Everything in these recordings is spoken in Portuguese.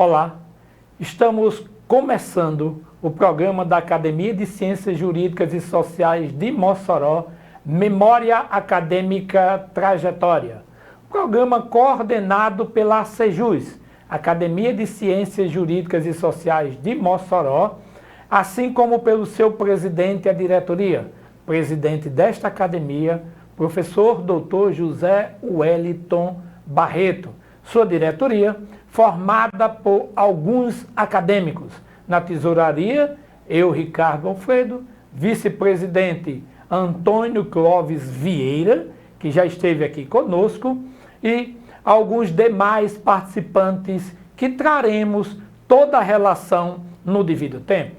Olá, estamos começando o programa da Academia de Ciências Jurídicas e Sociais de Mossoró, Memória Acadêmica Trajetória. Programa coordenado pela ACEJUS, Academia de Ciências Jurídicas e Sociais de Mossoró, assim como pelo seu presidente e a diretoria, presidente desta academia, professor Dr. José Wellington Barreto. Sua diretoria, formada por alguns acadêmicos. Na tesouraria, eu, Ricardo Alfredo, vice-presidente Antônio Clóvis Vieira, que já esteve aqui conosco, e alguns demais participantes que traremos toda a relação no devido tempo.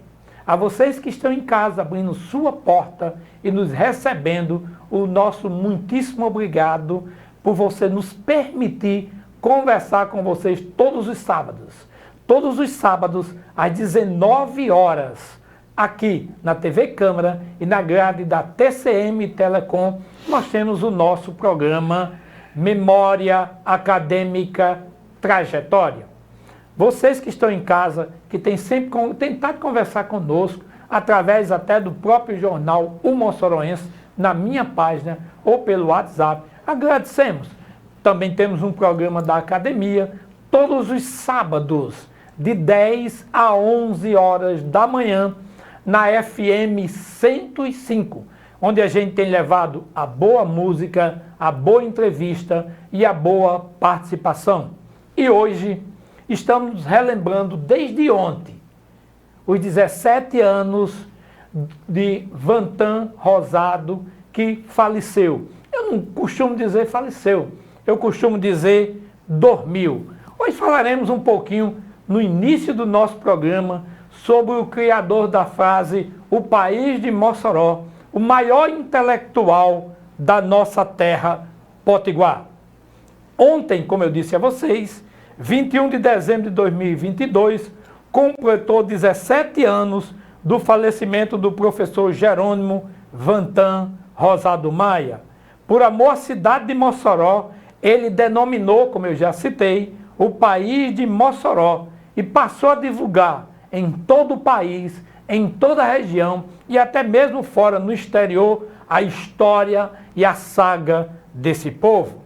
A vocês que estão em casa, abrindo sua porta e nos recebendo, o nosso muitíssimo obrigado por você nos permitir conversar com vocês todos os sábados. Todos os sábados, às 19 horas, aqui na TV Câmara e na grade da TCM Telecom, nós temos o nosso programa Memória Acadêmica Trajetória. Vocês que estão em casa, que têm sempre tentado conversar conosco, através até do próprio jornal O Mossoroense, na minha página ou pelo WhatsApp, agradecemos. Também temos um programa da academia, todos os sábados, de 10 a 11 horas da manhã, na FM 105, onde a gente tem levado a boa música, a boa entrevista e a boa participação. E hoje estamos relembrando desde ontem os 17 anos de Vantan Rosado, que faleceu. Eu não costumo dizer faleceu, eu costumo dizer dormiu. Hoje falaremos um pouquinho, no início do nosso programa, sobre o criador da frase "O País de Mossoró", o maior intelectual da nossa terra potiguar. Ontem, como eu disse a vocês, 21 de dezembro de 2022, completou 17 anos do falecimento do professor Jerônimo Vantan Rosado Maia. Por amor à cidade de Mossoró, ele denominou, como eu já citei, o País de Mossoró e passou a divulgar em todo o país, em toda a região e até mesmo fora, no exterior, a história e a saga desse povo.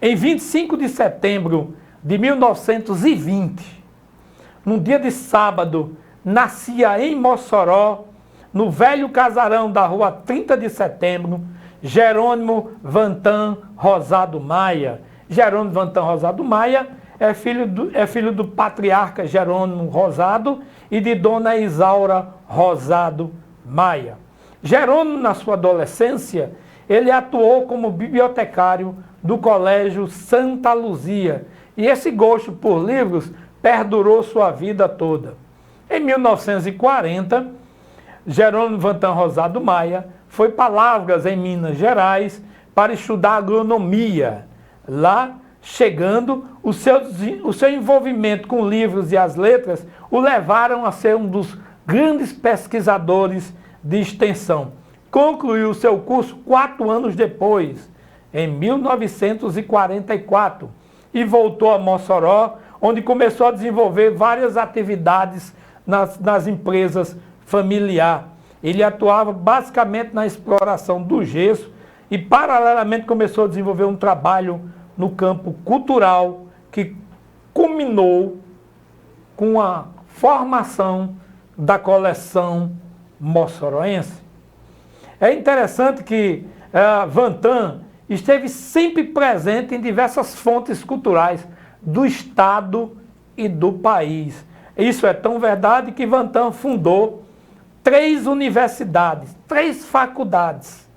Em 25 de setembro de 1920, num dia de sábado, nascia em Mossoró, no velho casarão da rua 30 de setembro, Jerônimo Vantan Rosado Maia. Jerônimo Vantan Rosado Maia é filho do patriarca Jerônimo Rosado e de dona Isaura Rosado Maia. Jerônimo, na sua adolescência, ele atuou como bibliotecário do Colégio Santa Luzia, e esse gosto por livros perdurou sua vida toda. Em 1940, Jerônimo Vantan Rosado Maia foi para Lavras, em Minas Gerais, para estudar agronomia. Lá, chegando, o seu envolvimento com livros e as letras o levaram a ser um dos grandes pesquisadores de extensão. Concluiu seu curso 4 anos depois, em 1944, e voltou a Mossoró, onde começou a desenvolver várias atividades nas empresas familiares. Ele atuava basicamente na exploração do gesso e, paralelamente, começou a desenvolver um trabalho no campo cultural que culminou com a formação da coleção mossoroense. É interessante que Vantan esteve sempre presente em diversas fontes culturais do Estado e do país. Isso é tão verdade que Vantan fundou 3 universidades, 3 faculdades.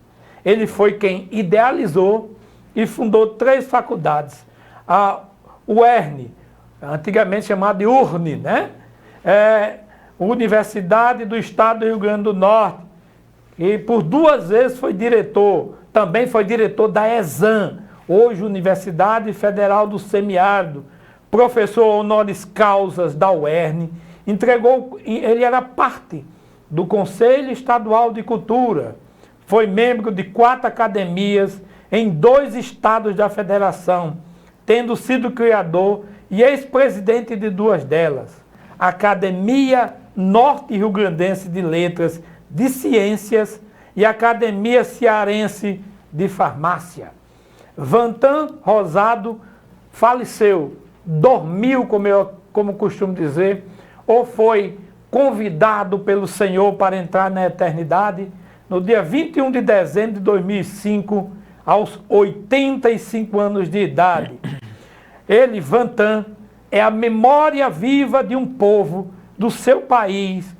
Ele foi quem idealizou e fundou 3 faculdades. A UERN, antigamente chamada de URN, né? Universidade do Estado do Rio Grande do Norte, e por 2 vezes foi diretor, também foi diretor da ESAM, hoje Universidade Federal do Semiárido, professor honoris causas da UERN, ele era parte do Conselho Estadual de Cultura, foi membro de 4 academias em 2 estados da federação, tendo sido criador e ex-presidente de duas delas, a Academia Norte Rio-Grandense de Letras de Ciências e a Academia Cearense de Farmácia. Vantan Rosado faleceu, dormiu, como costumo dizer, ou foi convidado pelo Senhor para entrar na eternidade no dia 21 de dezembro de 2005, aos 85 anos de idade. Ele, Vantan, é a memória viva de um povo do seu país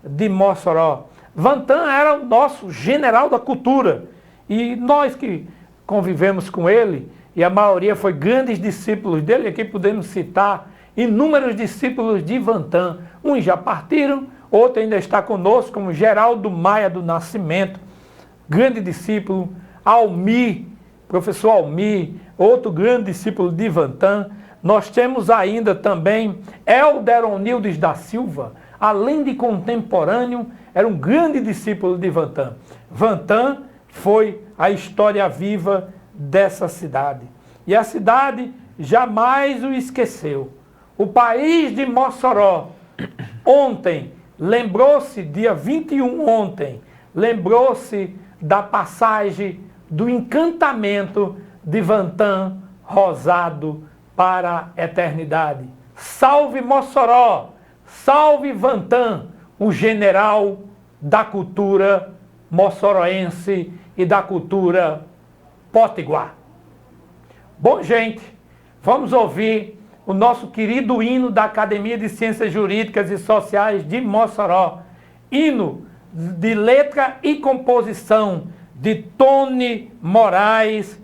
de Mossoró. Vantan era o nosso general da cultura, e nós que convivemos com ele, e a maioria foi grandes discípulos dele, aqui podemos citar inúmeros discípulos de Vantan. Uns já partiram, outro ainda está conosco, como Geraldo Maia do Nascimento, grande discípulo, Almir, professor Almir, outro grande discípulo de Vantan. Nós temos ainda também Helder Onildes da Silva, além de contemporâneo, era um grande discípulo de Vantan. Vantan foi a história viva dessa cidade. E a cidade jamais o esqueceu. O país de Mossoró, ontem, lembrou-se, dia 21 ontem, lembrou-se da passagem do encantamento de Vantan Rosado para a eternidade. Salve Mossoró! Salve Vantan, o general da cultura moçoroense e da cultura potiguar. Bom, gente, vamos ouvir o nosso querido hino da Academia de Ciências Jurídicas e Sociais de Mossoró. Hino de letra e composição de Tony Moraes,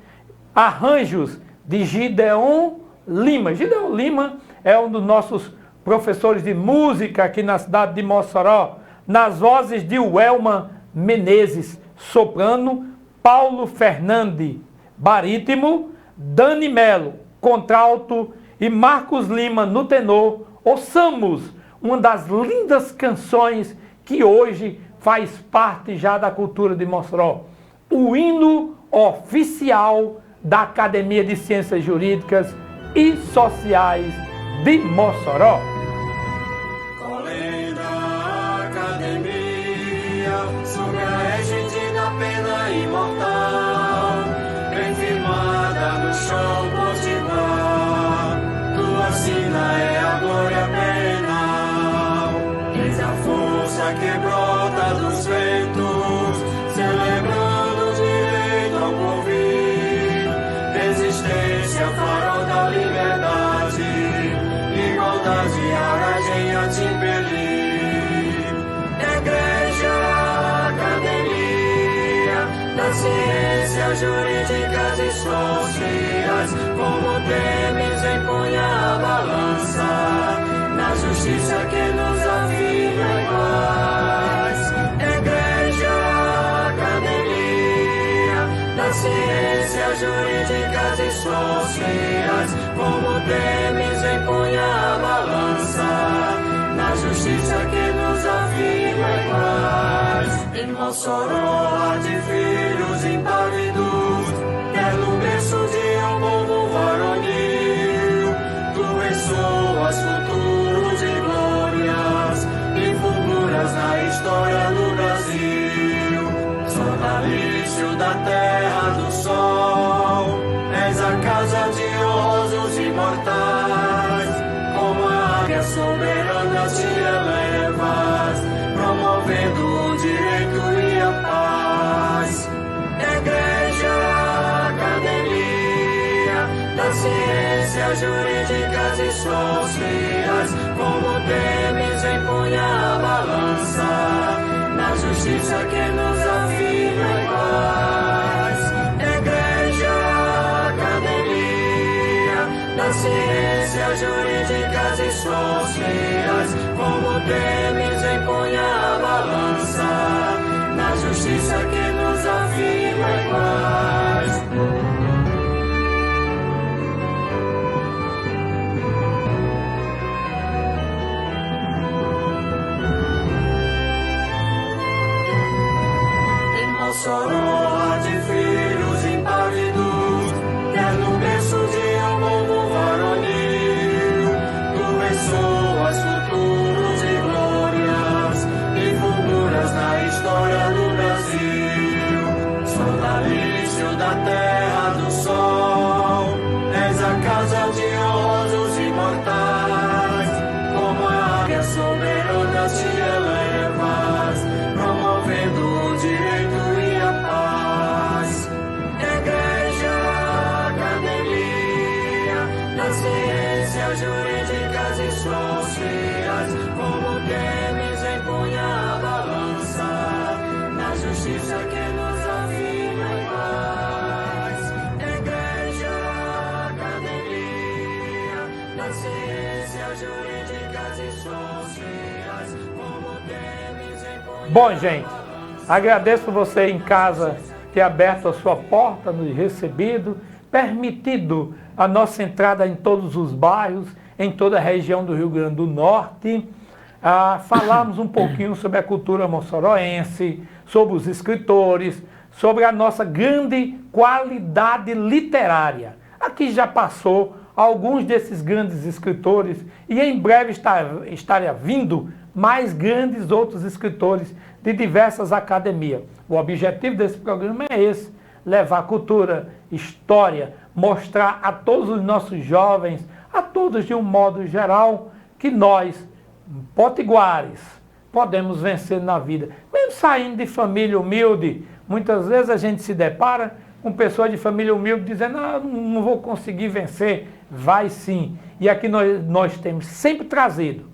arranjos de Gideon Lima. Gideon Lima é um dos nossos professores de música aqui na cidade de Mossoró, nas vozes de Welma Menezes, soprano, Paulo Fernandes, barítono, Dani Melo, contralto e Marcos Lima no tenor. Ouçamos uma das lindas canções que hoje faz parte já da cultura de Mossoró, o hino oficial da Academia de Ciências Jurídicas e Sociais de Mossoró. Sobre a égide da pena imortal, firmada no chão potiguar, tua sina é a glória penal. Eis a força que brota dos ventos, celebrando o direito ao porvir, resistência, farol da liberdade, igualdade, aragem a te impelir. Ciências jurídicas e sociais, como temes empunha a balança, na justiça que nos afirma iguais. Igreja, Academia das Ciências Jurídicas e Sociais, como temes empunha a balança, na justiça que nos afirma iguais. Em Mossoró há de filhos impávidos, pelo berço de um povo varonil, tu ressoas futuros de glórias e fulguras na história do Brasil. Sonalício da terra do sol, és a casa de honrosos imortais, como a águia soberana te elevas, promovendo o direito e a paz. Igreja, Academia das Ciências Jurídicas e Sociais, como temes empunha a balança, na justiça que nos afirma iguais. Igreja, Academia das Ciências Jurídicas e Sociais, como temes empunha a balança, na justiça que nos afirma iguais. Em Mossoró há de filhos impávidos, no berço de um povo varonil, soberana te elevas, promovendo o direito e a paz. Igreja, academia das ciências jurídicas e sociais, como Temes empunha a balança, na justiça que nos afirma em paz. Igreja, academia das ciências jurídicas e sociais, como Temes empunha. Bom, gente, agradeço você em casa ter aberto a sua porta, nos recebido, permitido a nossa entrada em todos os bairros, em toda a região do Rio Grande do Norte, falarmos um pouquinho sobre a cultura moçoroense, sobre os escritores, sobre a nossa grande qualidade literária. Aqui já passou alguns desses grandes escritores e em breve estará vindo mais grandes outros escritores de diversas academias. O objetivo desse programa é esse: levar cultura, história, mostrar a todos os nossos jovens, a todos de um modo geral, que nós, potiguares, podemos vencer na vida. Mesmo saindo de família humilde, muitas vezes a gente se depara com pessoas de família humilde dizendo: não vou conseguir vencer. Vai sim. E aqui nós temos sempre trazido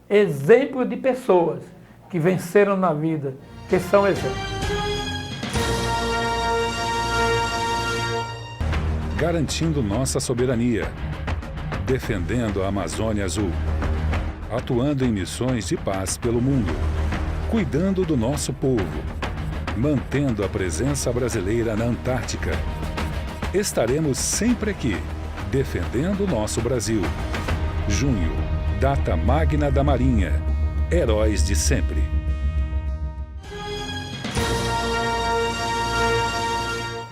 exemplos de pessoas que venceram na vida, que são exemplos. Garantindo nossa soberania, defendendo a Amazônia Azul, atuando em missões de paz pelo mundo, cuidando do nosso povo, mantendo a presença brasileira na Antártica. Estaremos sempre aqui, defendendo o nosso Brasil. Junho, data magna da Marinha, heróis de sempre.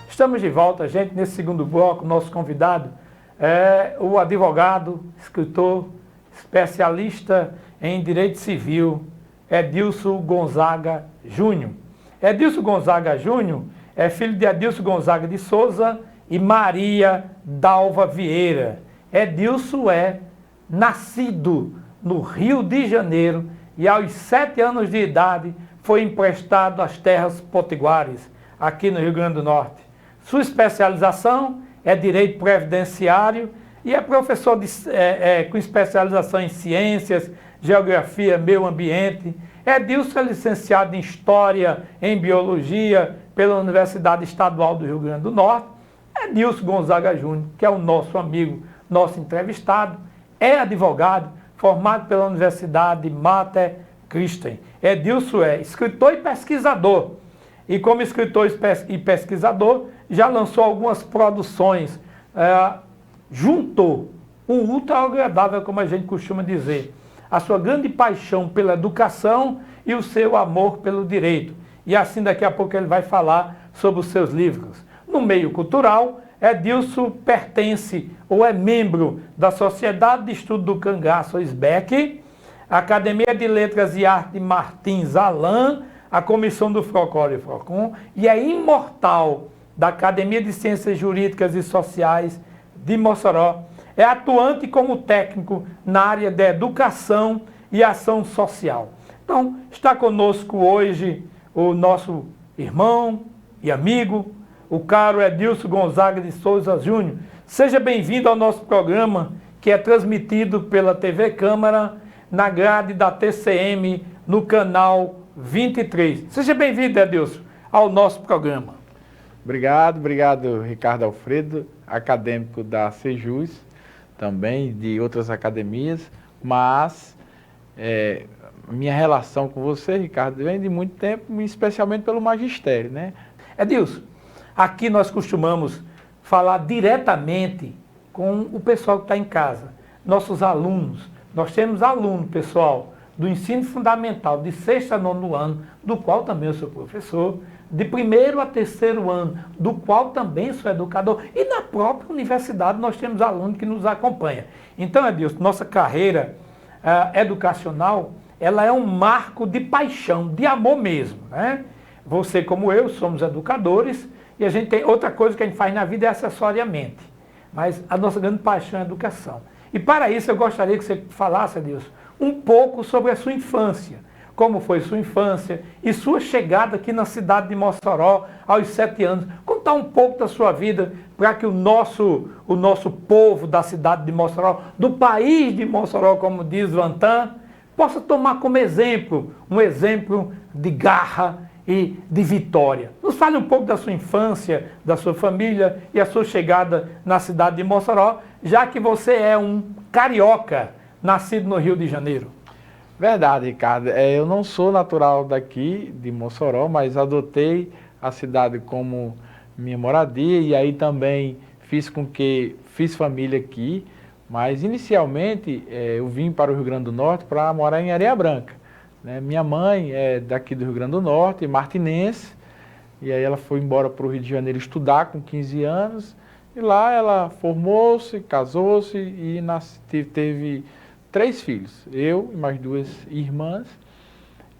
Estamos de volta, gente, nesse segundo bloco. Nosso convidado é o advogado, escritor, especialista em direito civil, Edilson Gonzaga Júnior. Edilson Gonzaga Júnior é filho de Adilson Gonzaga de Souza e Maria Dalva Vieira. Edilson é nascido no Rio de Janeiro e aos 7 anos de idade foi emprestado às terras potiguares, aqui no Rio Grande do Norte. Sua especialização é Direito Previdenciário e é professor com especialização em Ciências, Geografia, Meio Ambiente. Edilson é licenciado em História, em Biologia pela Universidade Estadual do Rio Grande do Norte. Edilson Gonzaga Júnior, que é o nosso amigo, nosso entrevistado, é advogado, formado pela Universidade Mater Christi. Edilson é escritor e pesquisador. E como escritor e pesquisador, já lançou algumas produções. Juntou o ultra agradável, como a gente costuma dizer, a sua grande paixão pela educação e o seu amor pelo direito. E assim daqui a pouco ele vai falar sobre os seus livros. No meio cultural, Edilson pertence ou é membro da Sociedade de Estudo do Cangaço SBEC, a Academia de Letras e Arte de Martins Alan, a Comissão do Procol e Procon, e é imortal da Academia de Ciências Jurídicas e Sociais de Mossoró. É atuante como técnico na área da educação e ação social. Então, está conosco hoje o nosso irmão e amigo, o caro Edilson Gonzaga de Souza Júnior. Seja bem-vindo ao nosso programa, que é transmitido pela TV Câmara, na grade da TCM, no canal 23. Seja bem-vindo, Edilson, ao nosso programa. Obrigado, Ricardo Alfredo, acadêmico da Sejus, também de outras academias, mas minha relação com você, Ricardo, vem de muito tempo, especialmente pelo magistério, né? Edilson, aqui nós costumamos falar diretamente com o pessoal que está em casa, nossos alunos. Nós temos aluno, pessoal, do ensino fundamental, de 6º a 9º ano, do qual também eu sou professor, de 1º a 3º ano, do qual também sou educador, e na própria universidade nós temos alunos que nos acompanham. Então, Edilson, nossa carreira educacional, ela é um marco de paixão, de amor mesmo, né? Você, como eu, somos educadores, e a gente tem outra coisa que a gente faz na vida é acessoriamente, mas a nossa grande paixão é a educação. E para isso eu gostaria que você falasse, Edilson, um pouco sobre a sua infância. Como foi sua infância e sua chegada aqui na cidade de Mossoró aos 7 anos. Contar um pouco da sua vida para que o nosso povo da cidade de Mossoró, do país de Mossoró, como diz Vantan, possa tomar como exemplo, um exemplo de garra e de vitória. Nos fale um pouco da sua infância, da sua família e a sua chegada na cidade de Mossoró, já que você é um carioca, nascido no Rio de Janeiro. Verdade, Ricardo. Eu não sou natural daqui, de Mossoró, mas adotei a cidade como minha moradia e aí também fiz família aqui, mas inicialmente eu vim para o Rio Grande do Norte para morar em Areia Branca. Né? Minha mãe é daqui do Rio Grande do Norte, martinense, e aí ela foi embora para o Rio de Janeiro estudar com 15 anos, e lá ela formou-se, casou-se e teve 3 filhos, eu e mais 2 irmãs.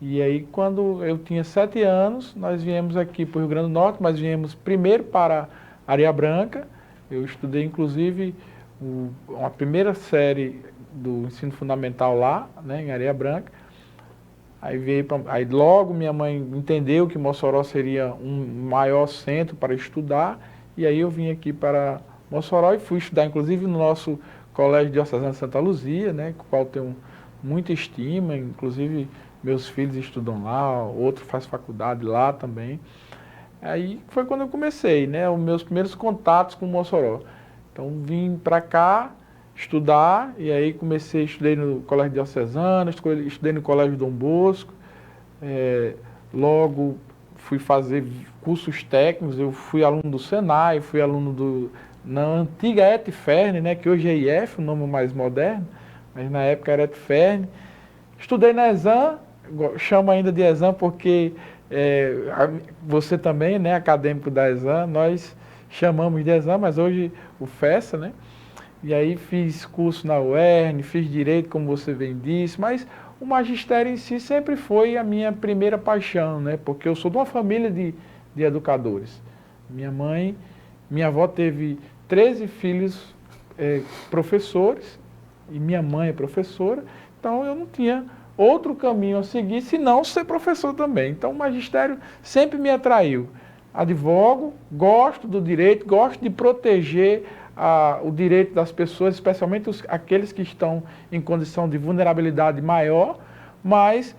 E aí, quando eu tinha 7 anos, nós viemos aqui para o Rio Grande do Norte, mas viemos primeiro para Areia Branca. Eu estudei, inclusive, uma primeira série do ensino fundamental lá, né, em Areia Branca. Aí logo minha mãe entendeu que Mossoró seria um maior centro para estudar, e aí eu vim aqui para Mossoró e fui estudar, inclusive, no nosso Colégio Diocesano de Santa Luzia, né, com o qual tenho muita estima, inclusive meus filhos estudam lá, outro faz faculdade lá também. Aí foi quando eu comecei, né, os meus primeiros contatos com Mossoró. Então vim para cá estudar, e aí estudei no Colégio Diocesano, estudei no Colégio Dom Bosco, logo fui fazer cursos técnicos, eu fui aluno do Senai, fui aluno na antiga ETFERN, né, que hoje é IF, o nome mais moderno, mas na época era ETFERN. Estudei na ESAM, chamo ainda de ESAM porque você também, né, acadêmico da ESAM, nós chamamos de ESAM, mas hoje o FESA, né? E aí fiz curso na UERN, fiz Direito, como você bem disse, mas o magistério em si sempre foi a minha primeira paixão, né? Porque eu sou de uma família de educadores. Minha avó teve 13 filhos professores, e minha mãe é professora, então eu não tinha outro caminho a seguir, senão ser professor também. Então o magistério sempre me atraiu. Advogo, gosto do direito, gosto de proteger o direito das pessoas, especialmente aqueles que estão em condição de vulnerabilidade maior, mas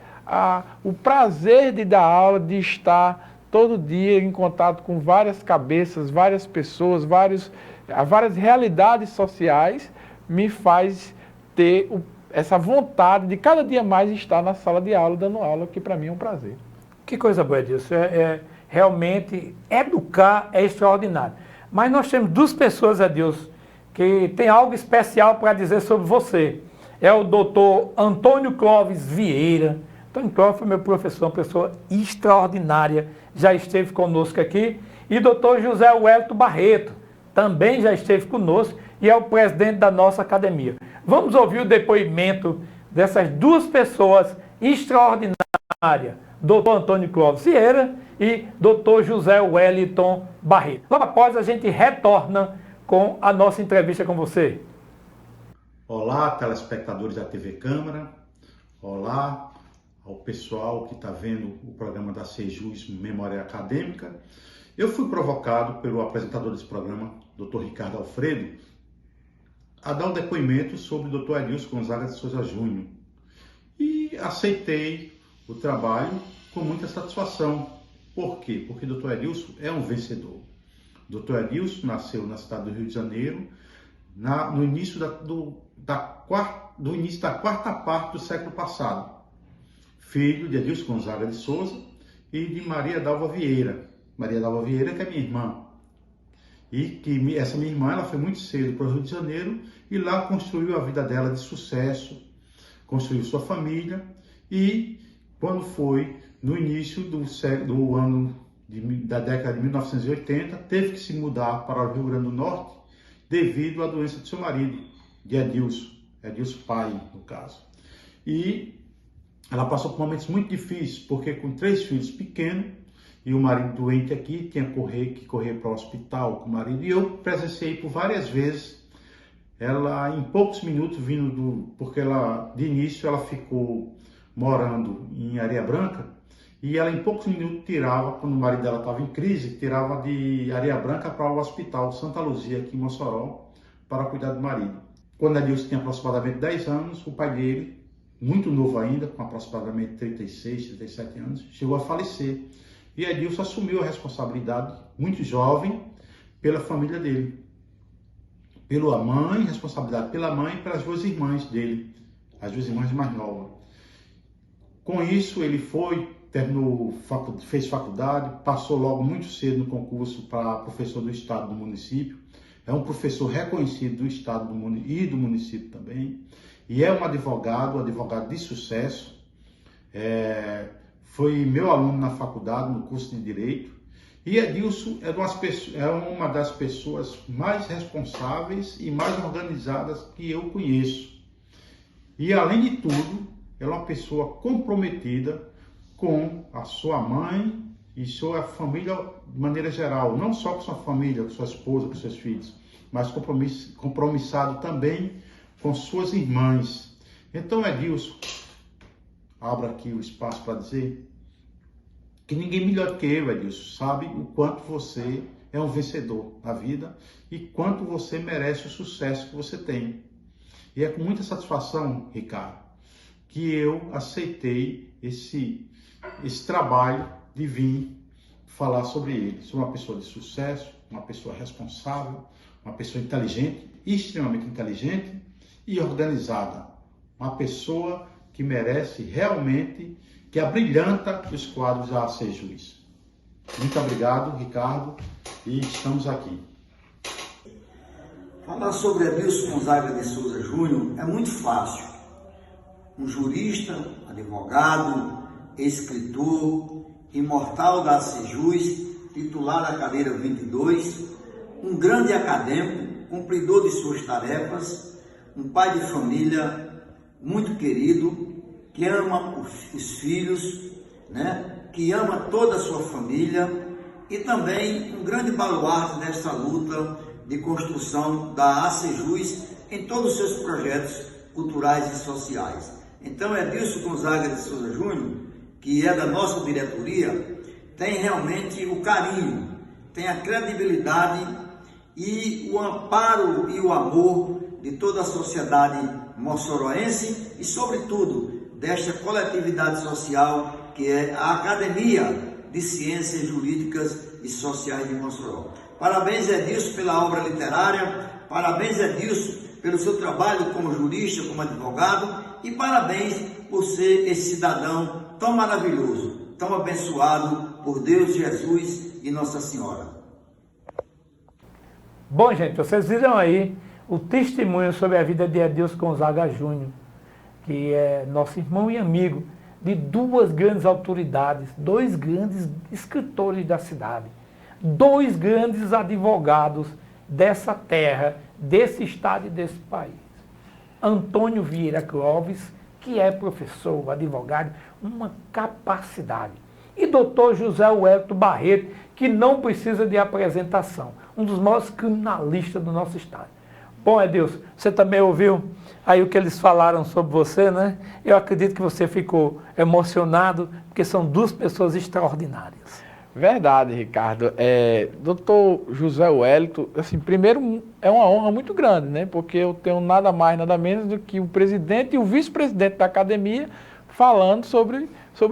o prazer de dar aula, de estar todo dia em contato com várias cabeças, várias pessoas, várias realidades sociais, me faz ter essa vontade de cada dia mais estar na sala de aula, dando aula, que para mim é um prazer. Que coisa boa, Edilson. Realmente, educar é extraordinário. Mas nós temos 2 pessoas, Edilson, que tem algo especial para dizer sobre você. É o doutor Antônio Clóvis Vieira. Antônio Clóvis foi meu professor, uma pessoa extraordinária, já esteve conosco aqui. E o doutor José Wellington Barreto, também já esteve conosco e é o presidente da nossa academia. Vamos ouvir o depoimento dessas 2 pessoas extraordinárias, doutor Antônio Clóvis Vieira e doutor José Wellington Barreto. Logo após a gente retorna com a nossa entrevista com você. Olá, telespectadores da TV Câmara. Olá ao pessoal que está vendo o programa da Sejus Memória Acadêmica. Eu fui provocado pelo apresentador desse programa, Dr. Ricardo Alfredo, a dar um depoimento sobre o Dr. Edilson Gonzaga de Souza Júnior. E aceitei o trabalho com muita satisfação. Por quê? Porque o Dr. Edilson é um vencedor. O Dr. Edilson nasceu na cidade do Rio de Janeiro, no início da quarta parte do século passado. Filho de Edilson Gonzaga de Souza e de Maria Dalva Vieira. Maria Dalva Vieira, que é minha irmã. E que essa minha irmã, ela foi muito cedo para o Rio de Janeiro e lá construiu a vida dela de sucesso, construiu sua família, e quando foi no início da década de 1980, teve que se mudar para o Rio Grande do Norte devido à doença de seu marido, de Edilson pai, no caso. E ela passou por momentos muito difíceis, porque com 3 filhos pequenos, e o marido doente aqui, tinha que correr para o hospital com o marido, e eu presenciei por várias vezes ela em poucos minutos porque ela de início ela ficou morando em Areia Branca e ela em poucos minutos tirava, quando o marido dela estava em crise, tirava de Areia Branca para o hospital Santa Luzia aqui em Mossoró para cuidar do marido. Quando Edilson tinha aproximadamente 10 anos, o pai dele, muito novo ainda, com aproximadamente 36, 37 anos, chegou a falecer. E Edilson assumiu a responsabilidade, muito jovem, pela família dele. Pela mãe, responsabilidade pela mãe e pelas duas irmãs dele, as duas irmãs mais novas. Com isso, ele fez faculdade, passou logo muito cedo no concurso para professor do estado do município. É um professor reconhecido do estado e do município também. E é um advogado de sucesso. Foi meu aluno na faculdade, no curso de Direito. E Edilson é uma das pessoas mais responsáveis e mais organizadas que eu conheço. E, além de tudo, ela é uma pessoa comprometida com a sua mãe e sua família de maneira geral. Não só com sua família, com sua esposa, com seus filhos, mas compromissado também com suas irmãs. Então, Edilson, abro aqui o espaço para dizer que ninguém melhor que eu, Edilson, sabe o quanto você é um vencedor na vida e quanto você merece o sucesso que você tem. E é com muita satisfação, Ricardo, que eu aceitei esse trabalho de vir falar sobre ele. Sou uma pessoa de sucesso, uma pessoa responsável, uma pessoa inteligente, extremamente inteligente e organizada. Uma pessoa que merece realmente, que abrilhanta os quadros da Sejus. Muito obrigado, Ricardo, e estamos aqui. Falar sobre Edilson Gonzaga de Souza Júnior é muito fácil. Um jurista, advogado, escritor, imortal da Sejus, titular da cadeira 22, um grande acadêmico, cumpridor de suas tarefas, um pai de família muito querido, que ama os filhos, né? Que ama toda a sua família e também um grande baluarte nessa luta de construção da ACJUS em todos os seus projetos culturais e sociais. Então, Edilson Gonzaga de Souza Júnior, que é da nossa diretoria, tem realmente o carinho, tem a credibilidade e o amparo e o amor de toda a sociedade moçoroense e, sobretudo, desta coletividade social que é a Academia de Ciências Jurídicas e Sociais de Mossoró. Parabéns, Edilson, pela obra literária, parabéns, Edilson, pelo seu trabalho como jurista, como advogado, e parabéns por ser esse cidadão tão maravilhoso, tão abençoado por Deus, Jesus e Nossa Senhora. Bom, gente, vocês viram aí o testemunho sobre a vida de Edilson Gonzaga Júnior, que é nosso irmão e amigo de duas grandes autoridades, dois grandes escritores da cidade, dois grandes advogados dessa terra, desse estado e desse país. Antônio Vieira Clóvis, que é professor, advogado, uma capacidade. E doutor José Wellington Barreto, que não precisa de apresentação, um dos maiores criminalistas do nosso estado. Bom, Edilson, você também ouviu aí o que eles falaram sobre você, né? Eu acredito que você ficou emocionado, porque são duas pessoas extraordinárias. Verdade, Ricardo. Doutor José Wellington, assim, primeiro é uma honra muito grande, né? Porque eu tenho nada mais, nada menos do que o presidente e o vice-presidente da academia falando sobre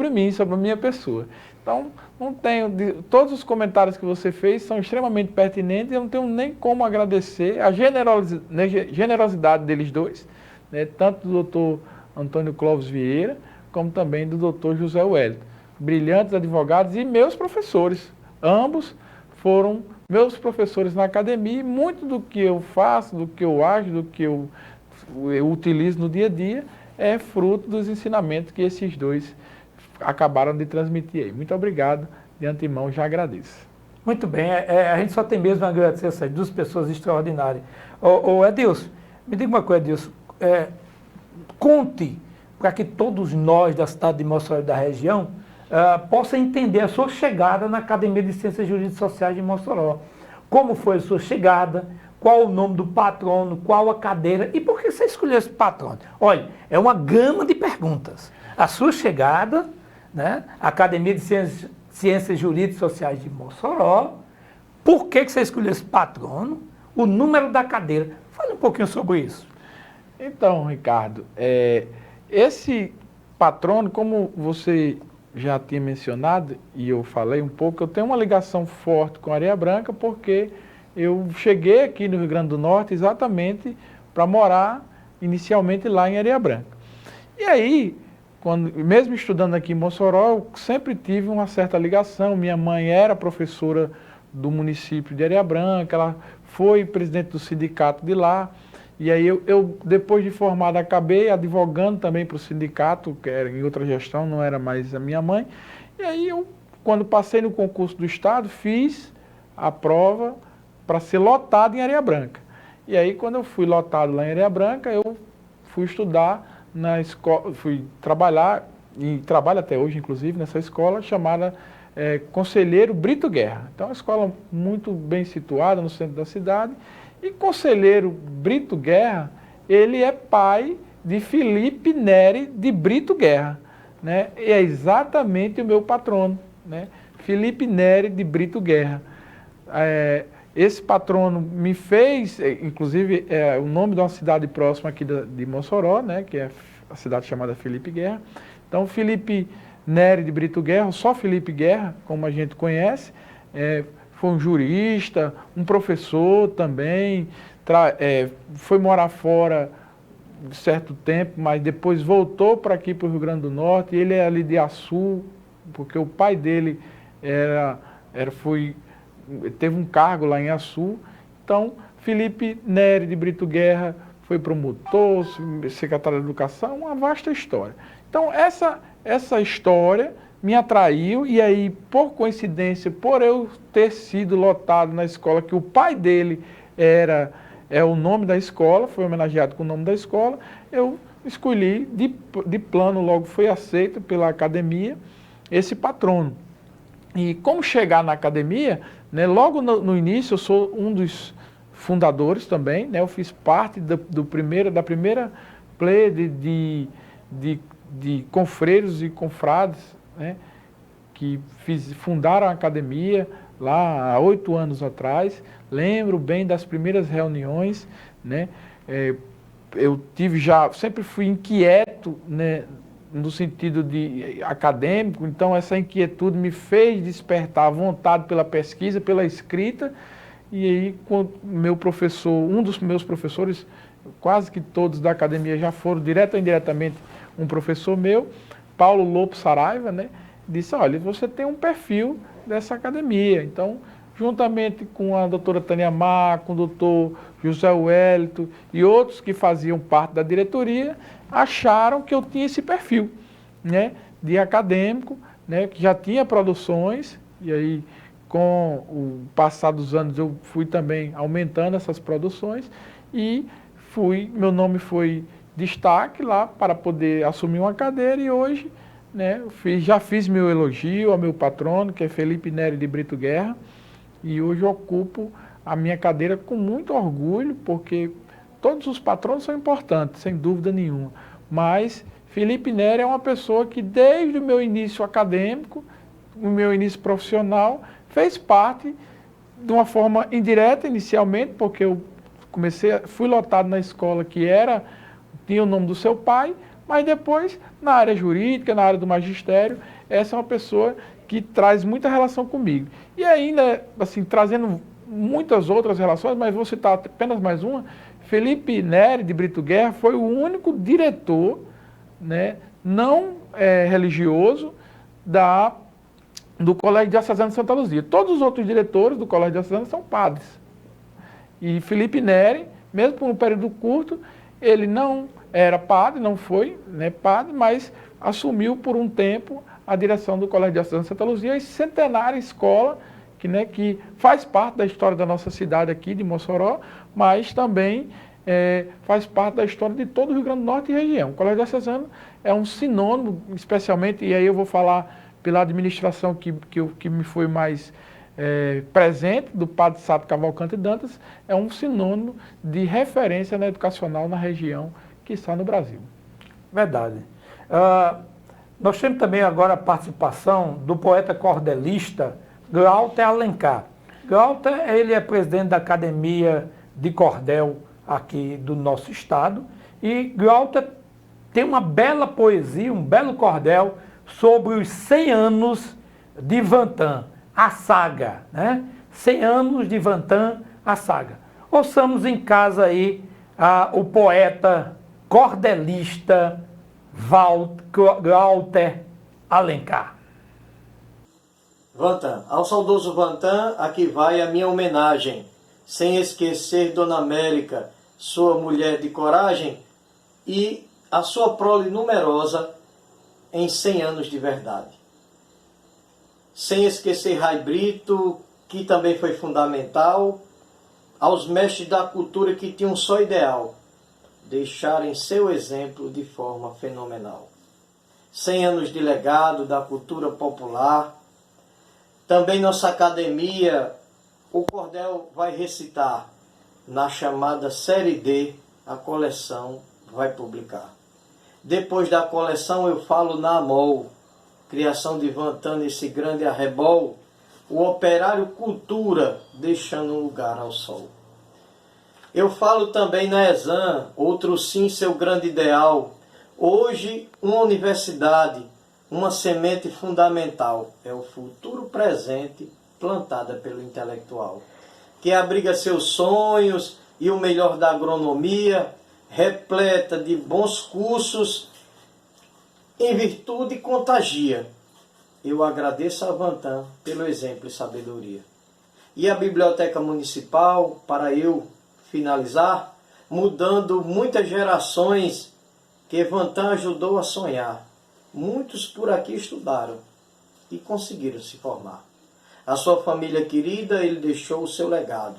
mim, sobre a minha pessoa. Então, não tenho, todos os comentários que você fez são extremamente pertinentes e eu não tenho nem como agradecer a generosidade deles dois, né? Tanto do doutor Antônio Clóvis Vieira, como também do doutor José Wellington. Brilhantes advogados e meus professores. Ambos foram meus professores na academia e muito do que eu faço, do que eu acho, do que eu utilizo no dia a dia é fruto dos ensinamentos que esses dois acabaram de transmitir aí. Muito obrigado, de antemão já agradeço. Muito bem, a gente só tem mesmo a agradecer essas duas pessoas extraordinárias. Edilson, me diga uma coisa, Edilson, conte para que todos nós da cidade de Mossoró e da região possam entender a sua chegada na Academia de Ciências Jurídicas e Sociais de Mossoró. Como foi a sua chegada, qual o nome do patrono, qual a cadeira e por que você escolheu esse patrono? Olha, é uma gama de perguntas. A sua chegada, né, à Academia de Ciências Jurídicas e Sociais de Mossoró, por que você escolheu esse patrono, o número da cadeira. Fale um pouquinho sobre isso. Então, Ricardo, esse patrono, como você já tinha mencionado, e eu falei um pouco, eu tenho uma ligação forte com Areia Branca, porque eu cheguei aqui no Rio Grande do Norte exatamente para morar inicialmente lá em Areia Branca. E aí, mesmo estudando aqui em Mossoró, eu sempre tive uma certa ligação. Minha mãe era professora do município de Areia Branca, ela foi presidente do sindicato de lá. E aí eu depois de formado, acabei advogando também para o sindicato, que era em outra gestão, não era mais a minha mãe. E aí quando passei no concurso do Estado, fiz a prova para ser lotado em Areia Branca. E aí quando eu fui lotado lá em Areia Branca, eu fui estudar na escola, fui trabalhar, e trabalho até hoje inclusive, nessa escola chamada Conselheiro Brito Guerra. Então é uma escola muito bem situada no centro da cidade. E Conselheiro Brito Guerra, ele é pai de Felipe Neri de Brito Guerra, né? E é exatamente o meu patrono, né? Felipe Neri de Brito Guerra. Esse patrono me fez, inclusive, o nome de uma cidade próxima aqui de Mossoró, né? Que é a cidade chamada Felipe Guerra. Então, Felipe Neri de Brito Guerra, só Felipe Guerra, como a gente conhece, foi um jurista, um professor também, foi morar fora certo tempo, mas depois voltou para aqui, para o Rio Grande do Norte. Ele é ali de Açu, porque o pai dele teve um cargo lá em Açu. Então, Felipe Neri de Brito Guerra foi promotor, secretário de Educação, uma vasta história. Então, essa história me atraiu, e aí, por coincidência, por eu ter sido lotado na escola, que o pai dele é o nome da escola, foi homenageado com o nome da escola, eu escolhi, de plano, logo foi aceito pela academia, esse patrono. E como chegar na academia, né, logo no início, eu sou um dos fundadores também, né, eu fiz parte da primeira plebe de confreiros e confrades, né, que fundaram a academia lá há 8 anos atrás. Lembro bem das primeiras reuniões, né? Eu sempre fui inquieto, né, no sentido de acadêmico, então essa inquietude me fez despertar a vontade pela pesquisa, pela escrita. E aí, meu professor, um dos meus professores, quase que todos da academia já foram, direto ou indiretamente, um professor meu, Paulo Lopo Saraiva, né, disse: olha, você tem um perfil dessa academia. Então, juntamente com a doutora Tânia Mar, com o doutor José Wellington e outros que faziam parte da diretoria, acharam que eu tinha esse perfil, né, de acadêmico, né, que já tinha produções. E aí, com o passar dos anos, eu fui também aumentando essas produções e meu nome foi destaque lá para poder assumir uma cadeira. E hoje, né, já fiz meu elogio ao meu patrono, que é Felipe Neri de Brito Guerra, e hoje eu ocupo a minha cadeira com muito orgulho, porque todos os patronos são importantes, sem dúvida nenhuma, mas Felipe Neri é uma pessoa que desde o meu início acadêmico, o meu início profissional, fez parte de uma forma indireta inicialmente, porque eu fui lotado na escola que tinha o nome do seu pai, mas depois, na área jurídica, na área do magistério, essa é uma pessoa que traz muita relação comigo. E ainda, assim, trazendo muitas outras relações, mas vou citar apenas mais uma. Felipe Neri de Brito Guerra foi o único diretor, né, não religioso do Colégio Diocesano de Santa Luzia. Todos os outros diretores do Colégio Diocesano são padres. E Felipe Neri, mesmo por um período curto, ele não era padre, não foi, né, padre, mas assumiu por um tempo a direção do Colégio Diocesano de Santa Luzia, a centenária escola que faz parte da história da nossa cidade aqui, de Mossoró, mas também faz parte da história de todo o Rio Grande do Norte e região. O Colégio Diocesano é um sinônimo, especialmente, e aí eu vou falar pela administração que me foi mais presente do padre Sábio Cavalcante Dantas, é um sinônimo de referência educacional na região que está no Brasil. Verdade. Nós temos também agora a participação do poeta cordelista Glauter Alencar. Glauter, ele é presidente da Academia de Cordel aqui do nosso estado, e Glauter tem uma bela poesia, um belo cordel sobre os 100 anos de Vantan, a saga, né? 100 anos de Vantan, a saga. Ouçamos em casa aí o poeta cordelista Glauter Alencar. Vantan, ao saudoso Vantan, aqui vai a minha homenagem, sem esquecer Dona América, sua mulher de coragem, e a sua prole numerosa em 100 anos de verdade. Sem esquecer Rai Brito, que também foi fundamental, aos mestres da cultura que tinham um só ideal, deixarem seu exemplo de forma fenomenal. 100 anos de legado da cultura popular. Também nossa academia, o cordel vai recitar, na chamada Série D, a coleção vai publicar. Depois da coleção eu falo na AMOL, criação de Vantan nesse grande arrebol, o operário cultura deixando um lugar ao sol. Eu falo também na Exam, outro sim seu grande ideal. Hoje uma universidade, uma semente fundamental, é o futuro presente plantada pelo intelectual, que abriga seus sonhos e o melhor da agronomia, repleta de bons cursos, em virtude contagia. Eu agradeço a Vantan pelo exemplo e sabedoria. E a Biblioteca Municipal, para eu finalizar, mudando muitas gerações que Vantan ajudou a sonhar. Muitos por aqui estudaram e conseguiram se formar. A sua família querida, ele deixou o seu legado.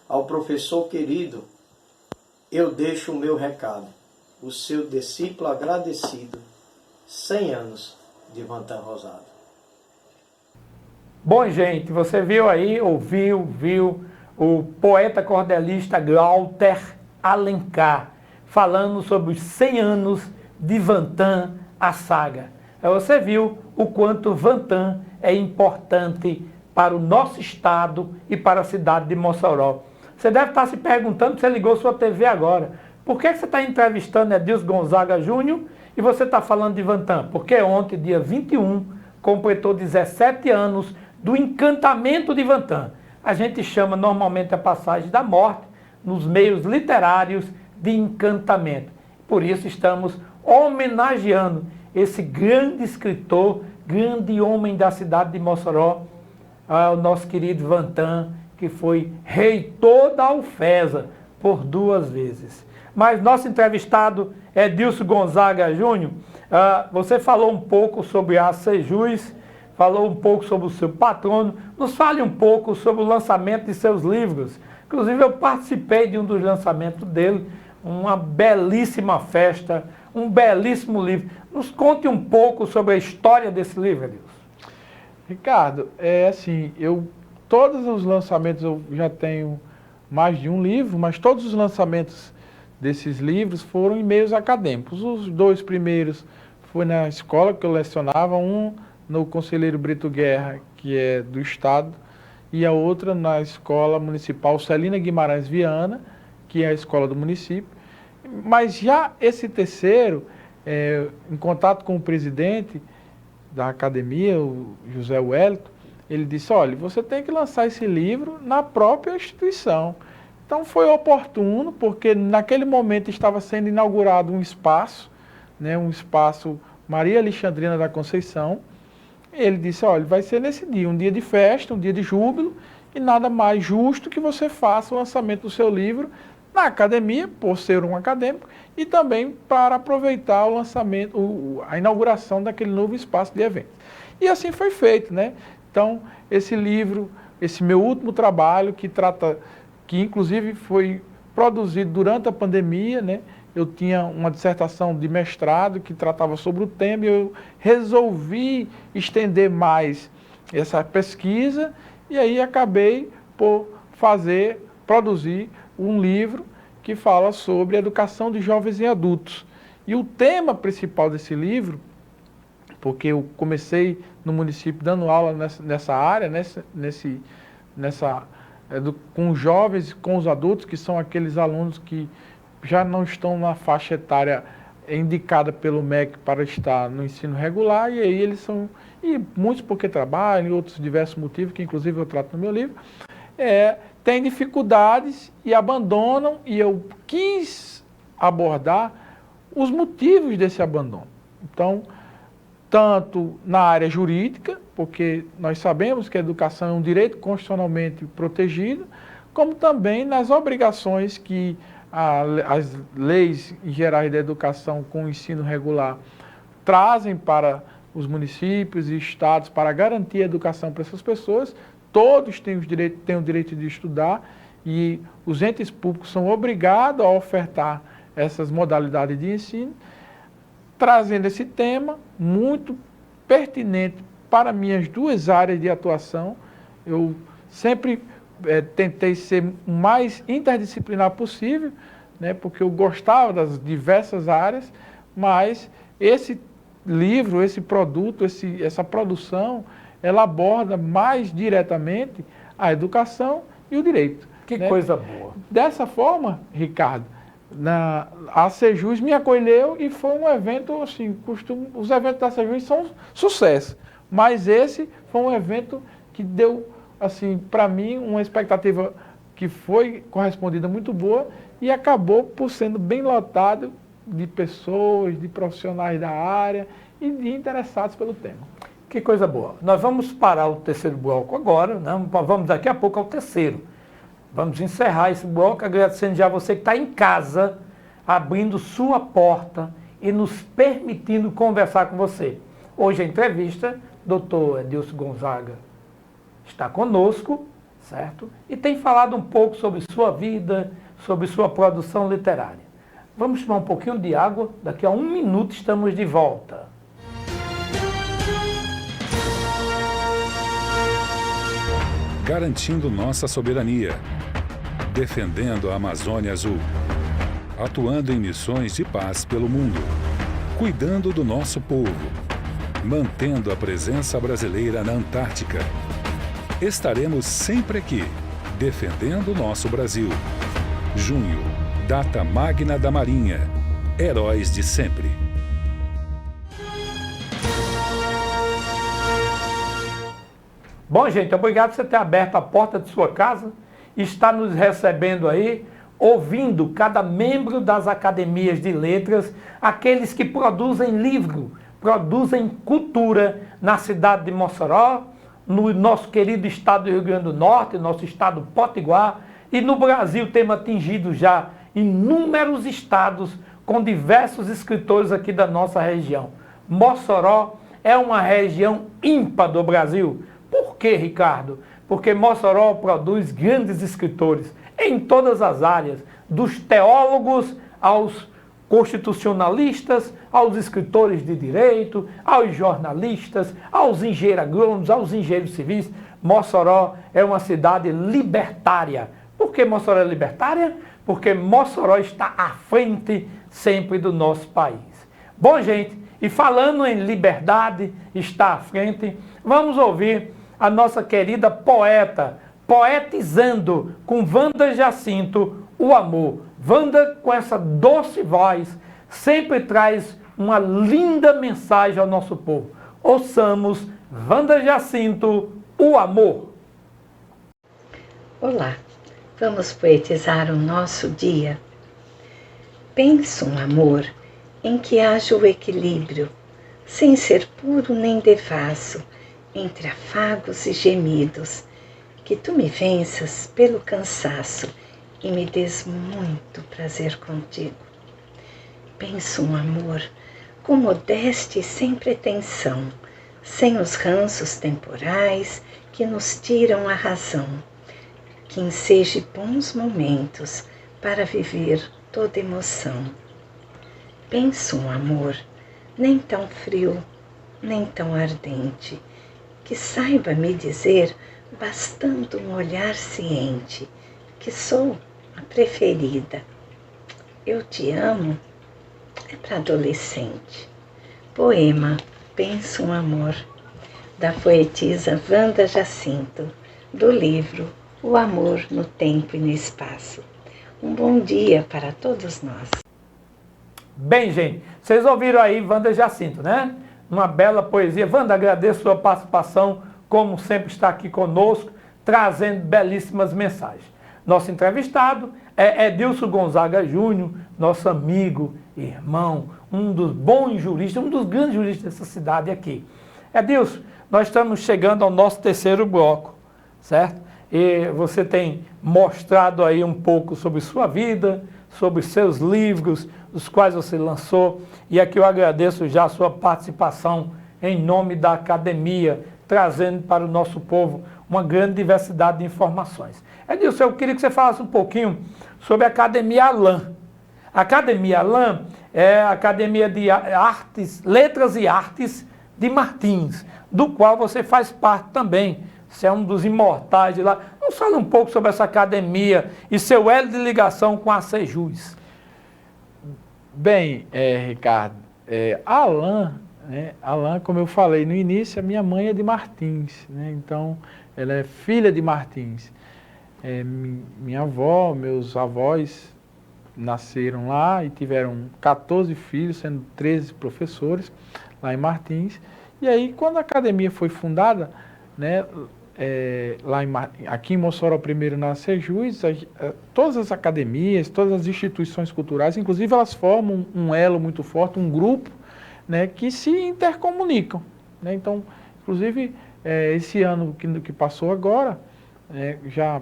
Ao professor querido, eu deixo o meu recado. O seu discípulo agradecido, 100 anos de Vantan Rosado. Bom, gente, você viu aí, viu o poeta cordelista Glauter Alencar falando sobre os 100 anos de Vantan, a saga. Você viu o quanto Vantan é importante para o nosso estado e para a cidade de Mossoró. Você deve estar se perguntando, você ligou sua TV agora, por que você está entrevistando Edilson Gonzaga Júnior e você está falando de Vantan? Porque ontem, dia 21, completou 17 anos do encantamento de Vantan. A gente chama normalmente a passagem da morte, nos meios literários, de encantamento. Por isso estamos homenageando esse grande escritor, grande homem da cidade de Mossoró, o nosso querido Vantan, que foi reitor da UFESA por 2 vezes. Mas nosso entrevistado é Edilson Gonzaga Júnior. Você falou um pouco sobre a Sejus, falou um pouco sobre o seu patrono. Nos fale um pouco sobre o lançamento de seus livros. Inclusive eu participei de um dos lançamentos dele, uma belíssima festa, um belíssimo livro. Nos conte um pouco sobre a história desse livro, Edilson. Ricardo, todos os lançamentos, eu já tenho mais de um livro, mas todos os lançamentos desses livros foram em meios acadêmicos. Os 2 primeiros foi na escola que eu lecionava, um no Conselheiro Brito Guerra, que é do Estado, e a outra na Escola Municipal Celina Guimarães Viana, que é a escola do município. Mas já esse terceiro, em contato com o presidente da academia, o José Wellington, ele disse, olha, você tem que lançar esse livro na própria instituição. Então foi oportuno, porque naquele momento estava sendo inaugurado um espaço, um espaço Maria Alexandrina da Conceição. Ele disse, olha, vai ser nesse dia, um dia de festa, um dia de júbilo, e nada mais justo que você faça o lançamento do seu livro na academia, por ser um acadêmico, e também para aproveitar o lançamento, a inauguração daquele novo espaço de evento. E assim foi feito, né? Então, esse livro, esse meu último trabalho, que inclusive foi produzido durante a pandemia, né? Eu tinha uma dissertação de mestrado que tratava sobre o tema e eu resolvi estender mais essa pesquisa e aí acabei por produzir um livro que fala sobre educação de jovens e adultos. E o tema principal desse livro, porque eu comecei no município dando aula nessa área, com os jovens e com os adultos, que são aqueles alunos que já não estão na faixa etária indicada pelo MEC para estar no ensino regular, e aí eles são, e muitos porque trabalham, e outros diversos motivos, que inclusive eu trato no meu livro, têm dificuldades e abandonam, e eu quis abordar os motivos desse abandono. Então, tanto na área jurídica, porque nós sabemos que a educação é um direito constitucionalmente protegido, como também nas obrigações que as leis gerais da educação com o ensino regular trazem para os municípios e estados para garantir a educação para essas pessoas. Todos têm o direito de estudar e os entes públicos são obrigados a ofertar essas modalidades de ensino, trazendo esse tema muito pertinente para minhas duas áreas de atuação. Eu sempre tentei ser o mais interdisciplinar possível, né, porque eu gostava das diversas áreas, mas esse livro, esse produto, essa produção, ela aborda mais diretamente a educação e o direito. Que né? coisa boa. Dessa forma, Ricardo, a Sejus me acolheu e foi um evento, assim, os eventos da Sejus são sucesso, mas esse foi um evento que deu, assim, para mim, uma expectativa que foi correspondida muito boa e acabou por sendo bem lotado de pessoas, de profissionais da área e de interessados pelo tema. Que coisa boa. Nós vamos parar o terceiro bloco agora, né? Vamos daqui a pouco ao terceiro. Vamos encerrar esse bloco agradecendo já você que está em casa, abrindo sua porta e nos permitindo conversar com você. Hoje a entrevista, Dr. Edilson Gonzaga está conosco, certo? E tem falado um pouco sobre sua vida, sobre sua produção literária. Vamos tomar um pouquinho de água, daqui a 1 minuto estamos de volta. Garantindo nossa soberania, defendendo a Amazônia Azul, atuando em missões de paz pelo mundo, cuidando do nosso povo, mantendo a presença brasileira na Antártica. Estaremos sempre aqui, defendendo o nosso Brasil. Junho, data magna da Marinha, heróis de sempre. Bom, gente, obrigado por você ter aberto a porta de sua casa e estar nos recebendo aí, ouvindo cada membro das academias de letras, aqueles que produzem livro, produzem cultura na cidade de Mossoró, no nosso querido estado do Rio Grande do Norte, nosso estado Potiguar, e no Brasil temos atingido já inúmeros estados com diversos escritores aqui da nossa região. Mossoró é uma região ímpar do Brasil. Por quê, Ricardo? Porque Mossoró produz grandes escritores em todas as áreas, dos teólogos aos constitucionalistas, aos escritores de direito, aos jornalistas, aos engenheiros agrônomos, aos engenheiros civis. Mossoró é uma cidade libertária. Por que Mossoró é libertária? Porque Mossoró está à frente sempre do nosso país. Bom, gente, e falando em liberdade, está à frente, vamos ouvir a nossa querida poeta, poetizando com Wanda Jacinto o amor. Wanda, com essa doce voz, sempre traz uma linda mensagem ao nosso povo. Ouçamos Wanda Jacinto, o amor. Olá, vamos poetizar o nosso dia. Penso um amor em que haja o equilíbrio, sem ser puro nem devasso, entre afagos e gemidos, que tu me venças pelo cansaço e me des muito prazer contigo. Penso um amor com modéstia e sem pretensão, sem os ranços temporais que nos tiram a razão, que enseje bons momentos para viver toda emoção. Penso um amor nem tão frio, nem tão ardente, que saiba me dizer bastando um olhar ciente que sou a preferida. Eu te amo é para adolescente. Poema Penso um Amor, da poetisa Wanda Jacinto, do livro O Amor no Tempo e no Espaço. Um bom dia para todos nós. Bem, gente, vocês ouviram aí Wanda Jacinto, né? Uma bela poesia. Wanda, agradeço a sua participação, como sempre está aqui conosco, trazendo belíssimas mensagens. Nosso entrevistado é Edilson Gonzaga Júnior, nosso amigo, irmão, um dos bons juristas, um dos grandes juristas dessa cidade aqui. Edilson, nós estamos chegando ao nosso terceiro bloco, certo? E você tem mostrado aí um pouco sobre sua vida, sobre seus livros, os quais você lançou, e aqui eu agradeço já a sua participação em nome da academia, trazendo para o nosso povo uma grande diversidade de informações. Edilson, eu queria que você falasse um pouquinho sobre a Academia Alan. A Academia Alan é a Academia de Artes, Letras e Artes de Martins, do qual você faz parte também. Você é um dos imortais de lá. Nos fala um pouco sobre essa academia e seu elo de ligação com a Sejus. Bem, Ricardo, Alan, né, Alan, como eu falei no início, a minha mãe é de Martins, né, então ela é filha de Martins. Minha avó, meus avós nasceram lá e tiveram 14 filhos, sendo 13 professores lá em Martins. E aí, quando a academia foi fundada, né, aqui em Mossoró, primeiro na Sejus, todas as academias, todas as instituições culturais, inclusive elas formam um elo muito forte, um grupo, né, que se intercomunicam, né? Então, inclusive, esse ano que passou agora, já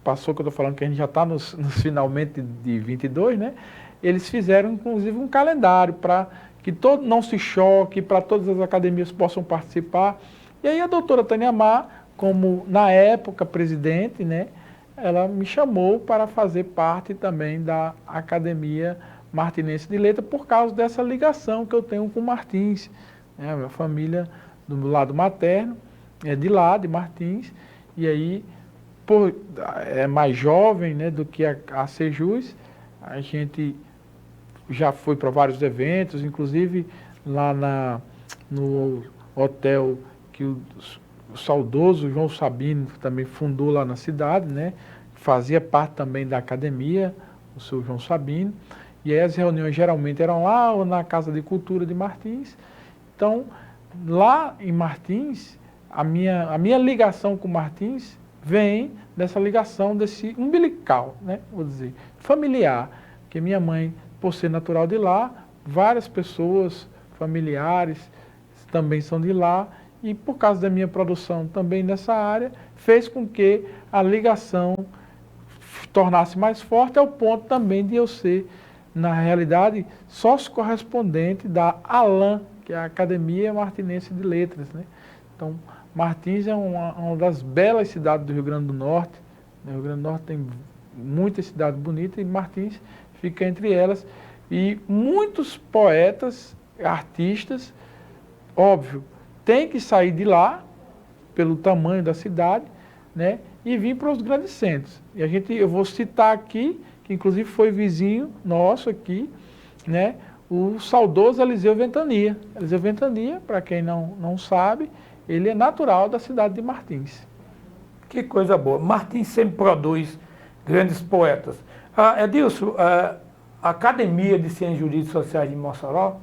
passou, que eu estou falando que a gente já está nos finalmente de 22, né? Eles fizeram, inclusive, um calendário para que todo não se choque, para todas as academias possam participar. E aí a doutora Tânia Mar, como na época presidente, né, ela me chamou para fazer parte também da Academia Martinense de Letras, por causa dessa ligação que eu tenho com Martins. A minha família, do lado materno, é de lá, de Martins, e aí, é mais jovem, né, do que a Sejus, a gente já foi para vários eventos, inclusive lá no hotel que o saudoso João Sabino também fundou lá na cidade, né? Fazia parte também da academia, o seu João Sabino, e aí as reuniões geralmente eram lá ou na Casa de Cultura de Martins. Então, lá em Martins, a minha ligação com Martins vem dessa ligação, desse umbilical, né? Vou dizer, familiar, que minha mãe, por ser natural de lá, várias pessoas familiares também são de lá, e por causa da minha produção também nessa área, fez com que a ligação tornasse mais forte, ao ponto também de eu ser, na realidade, sócio correspondente da ALAN, que é a Academia Martinense de Letras, né? Então, Martins é uma das belas cidades do Rio Grande do Norte. O Rio Grande do Norte tem muitas cidades bonitas e Martins fica entre elas. E muitos poetas, artistas, óbvio, tem que sair de lá, pelo tamanho da cidade, né, e vir para os grandes centros. E eu vou citar aqui, que inclusive foi vizinho nosso aqui, né, o saudoso Eliseu Ventania. Eliseu Ventania, para quem não sabe, ele é natural da cidade de Martins. Que coisa boa. Martins sempre produz grandes poetas. Edilson, a Academia de Ciências Jurídicas e Sociais de Mossoró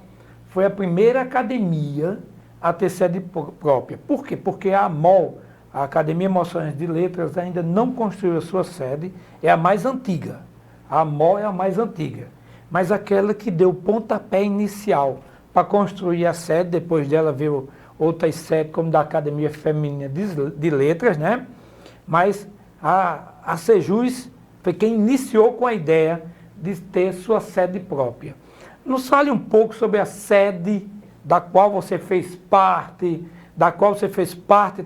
foi a primeira academia a ter sede própria. Por quê? Porque a AMOL, a Academia Moções de Letras, ainda não construiu a sua sede, é a mais antiga. A AMOL é a mais antiga, mas aquela que deu o pontapé inicial para construir a sede, depois dela veio outras sedes, como da Academia Feminina de Letras, né? Mas a Sejus foi quem iniciou com a ideia de ter sua sede própria. Nos fale um pouco sobre a sede da qual você fez parte,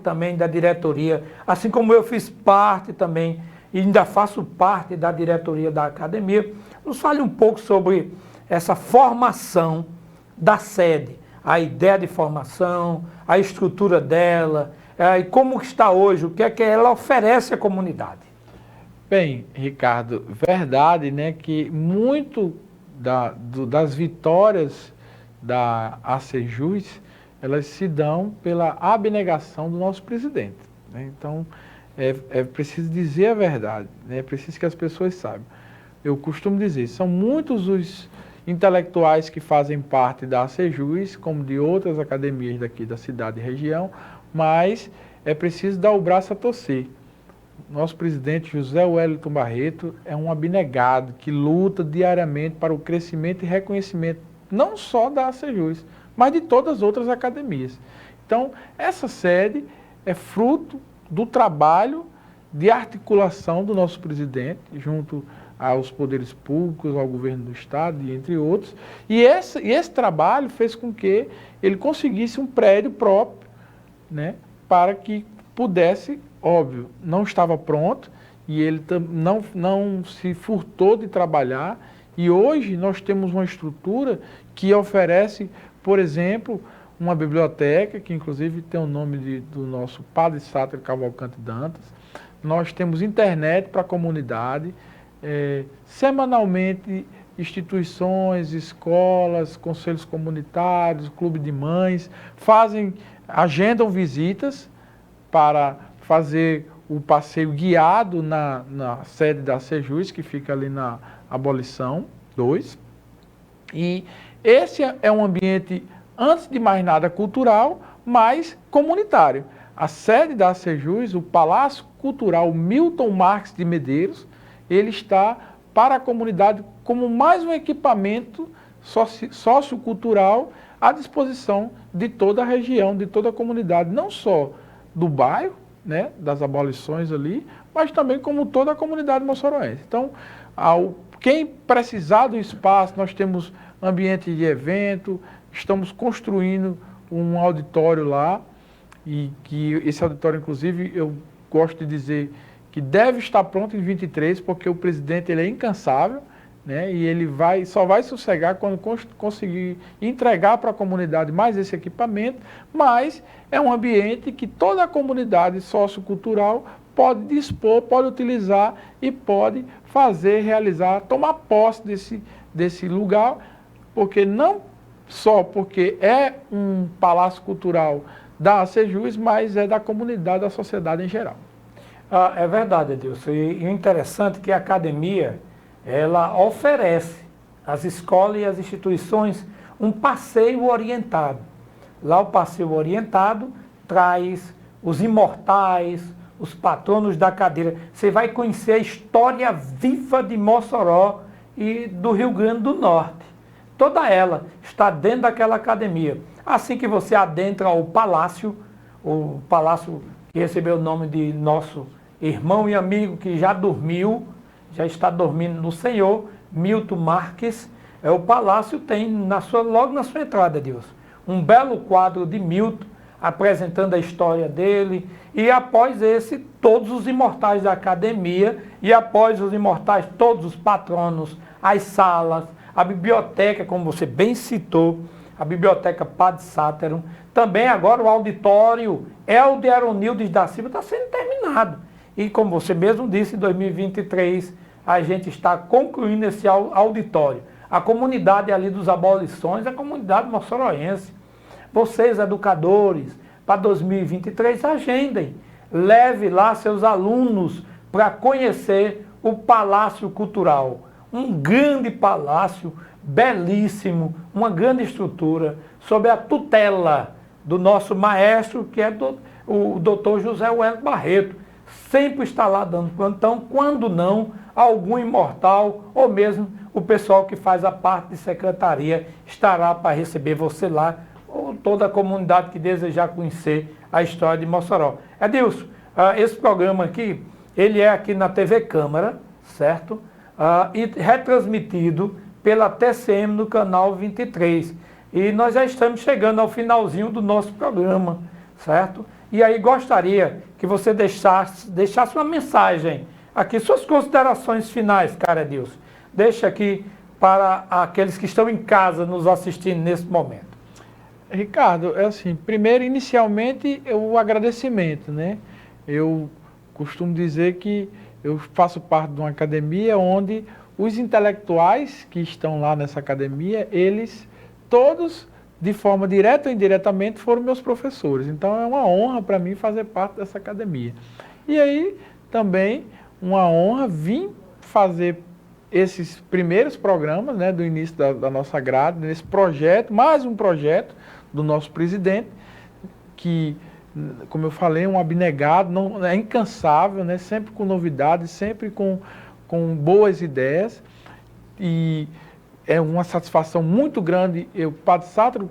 também da diretoria, assim como eu fiz parte também, e ainda faço parte da diretoria da academia. Nos fale um pouco sobre essa formação da sede, a ideia de formação, a estrutura dela, e como está hoje, o que é que ela oferece à comunidade? Bem, Ricardo, verdade, né, que muito das vitórias da ACJUS, elas se dão pela abnegação do nosso presidente, né? Então, é preciso dizer a verdade, né? É preciso que as pessoas saibam. Eu costumo dizer, são muitos os intelectuais que fazem parte da ACJUS, como de outras academias daqui da cidade e região, mas é preciso dar o braço a torcer. Nosso presidente José Wellington Barreto é um abnegado que luta diariamente para o crescimento e reconhecimento, não só da ACJUS, mas de todas as outras academias. Então, essa sede é fruto do trabalho de articulação do nosso presidente, junto aos poderes públicos, ao governo do estado, e entre outros. E esse trabalho fez com que ele conseguisse um prédio próprio, né, para que pudesse, óbvio, não estava pronto, e ele não se furtou de trabalhar, e hoje nós temos uma estrutura que oferece, por exemplo, uma biblioteca, que inclusive tem o nome do nosso Padre Sátiro Cavalcante Dantas. Nós temos internet para a comunidade, semanalmente instituições, escolas, conselhos comunitários, clube de mães, agendam visitas para fazer o passeio guiado na sede da ACJUS, que fica ali na Abolição 2. E esse é um ambiente, antes de mais nada, cultural, mas comunitário. A sede da ACJUS, o Palácio Cultural Milton Marques de Medeiros, ele está para a comunidade como mais um equipamento sociocultural à disposição de toda a região, de toda a comunidade, não só do bairro, né, das Abolições ali, mas também como toda a comunidade moçoroense. Então, quem precisar do espaço, nós temos ambiente de evento, estamos construindo um auditório lá, e que esse auditório, inclusive, eu gosto de dizer que deve estar pronto em 23, porque o presidente ele é incansável, né, e ele só vai sossegar quando conseguir entregar para a comunidade mais esse equipamento, mas é um ambiente que toda a comunidade sociocultural pode dispor, pode utilizar e pode realizar, tomar posse desse lugar, porque não só porque é um palácio cultural da ACJUS, mas é da comunidade, da sociedade em geral. É verdade, Edilson. E o interessante é que a academia, ela oferece às escolas e às instituições um passeio orientado. Lá o passeio orientado traz os imortais, os patronos da cadeira. Você vai conhecer a história viva de Mossoró e do Rio Grande do Norte. Toda ela está dentro daquela academia. Assim que você adentra o palácio que recebeu o nome de nosso irmão e amigo que já dormiu, já está dormindo no Senhor, Milton Marques, o palácio tem logo na sua entrada, Deus, um belo quadro de Milton, apresentando a história dele, e após esse, todos os imortais da academia, e após os imortais, todos os patronos, as salas, a biblioteca, como você bem citou, a biblioteca Padre Sátiro, também agora o auditório Helder Aronildes da Silva está sendo terminado. E como você mesmo disse, em 2023, a gente está concluindo esse auditório. A comunidade ali dos Abolições, a comunidade moçoroense. Vocês, educadores, para 2023, agendem. Leve lá seus alunos para conhecer o Palácio Cultural. Um grande palácio, belíssimo, uma grande estrutura, sob a tutela do nosso maestro, que é o Dr. José Wellington Barreto. Sempre está lá dando plantão, quando não, algum imortal, ou mesmo o pessoal que faz a parte de secretaria, estará para receber você lá, ou toda a comunidade que desejar conhecer a história de Mossoró. Edilson, esse programa aqui, ele é aqui na TV Câmara, certo? E retransmitido pela TCM no canal 23. E nós já estamos chegando ao finalzinho do nosso programa, certo? E aí gostaria que você deixasse uma mensagem aqui, suas considerações finais, cara Edilson. Deixa aqui para aqueles que estão em casa nos assistindo nesse momento. Ricardo, é assim, primeiro, inicialmente, o agradecimento, né? Eu costumo dizer que eu faço parte de uma academia onde os intelectuais que estão lá nessa academia, eles todos, de forma direta ou indiretamente, foram meus professores. Então é uma honra para mim fazer parte dessa academia. E aí, também, uma honra vir fazer esses primeiros programas, né, do início da nossa grade, nesse projeto, mais um projeto do nosso presidente, que, como eu falei, é um abnegado, não, é incansável, né, sempre com novidades, sempre com boas ideias, e é uma satisfação muito grande. O Padre Sátiro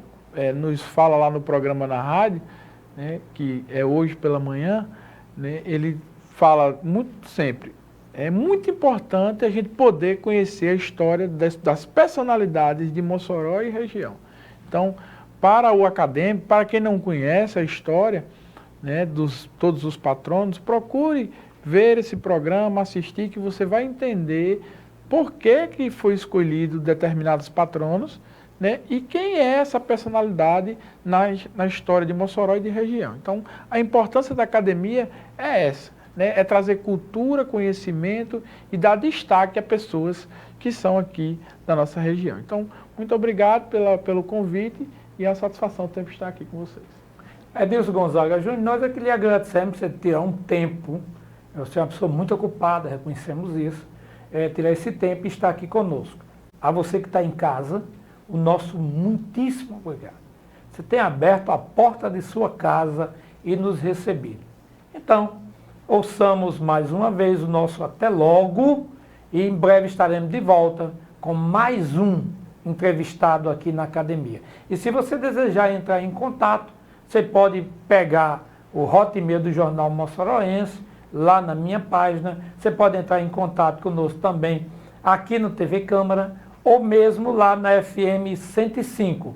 nos fala lá no programa na rádio, né, que é hoje pela manhã, né, ele fala muito sempre, é muito importante a gente poder conhecer a história das personalidades de Mossoró e região. Então, para o acadêmico, para quem não conhece a história, né, todos os patronos, procure ver esse programa, assistir, que você vai entender por que foi escolhido determinados patronos, né, e quem é essa personalidade na história de Mossoró e de região. Então, a importância da academia é essa, né, é trazer cultura, conhecimento e dar destaque a pessoas que são aqui da nossa região. Então, muito obrigado pelo convite e a satisfação sempre estar aqui com vocês. Edilson Gonzaga Júnior, nós é que lhe agradecemos você tirar um tempo, você é uma pessoa muito ocupada, reconhecemos isso, tirar esse tempo e estar aqui conosco. A você que está em casa, o nosso muitíssimo obrigado. Você tem aberto a porta de sua casa e nos recebido. Então, ouçamos mais uma vez o nosso até logo e em breve estaremos de volta com mais um entrevistado aqui na academia. E se você desejar entrar em contato, você pode pegar o Hotmail do Jornal Mossoroense, lá na minha página. Você pode entrar em contato conosco também aqui no TV Câmara, ou mesmo lá na FM 105.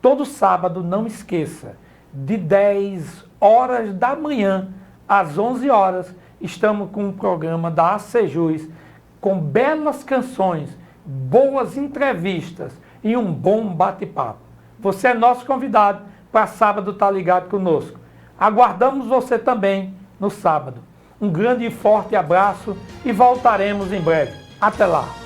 Todo sábado, não esqueça, de 10 horas da manhã às 11 horas, estamos com um programa da ACJUS, com belas canções, boas entrevistas e um bom bate-papo. Você é nosso convidado para sábado estar ligado conosco. Aguardamos você também no sábado. Um grande e forte abraço e voltaremos em breve. Até lá!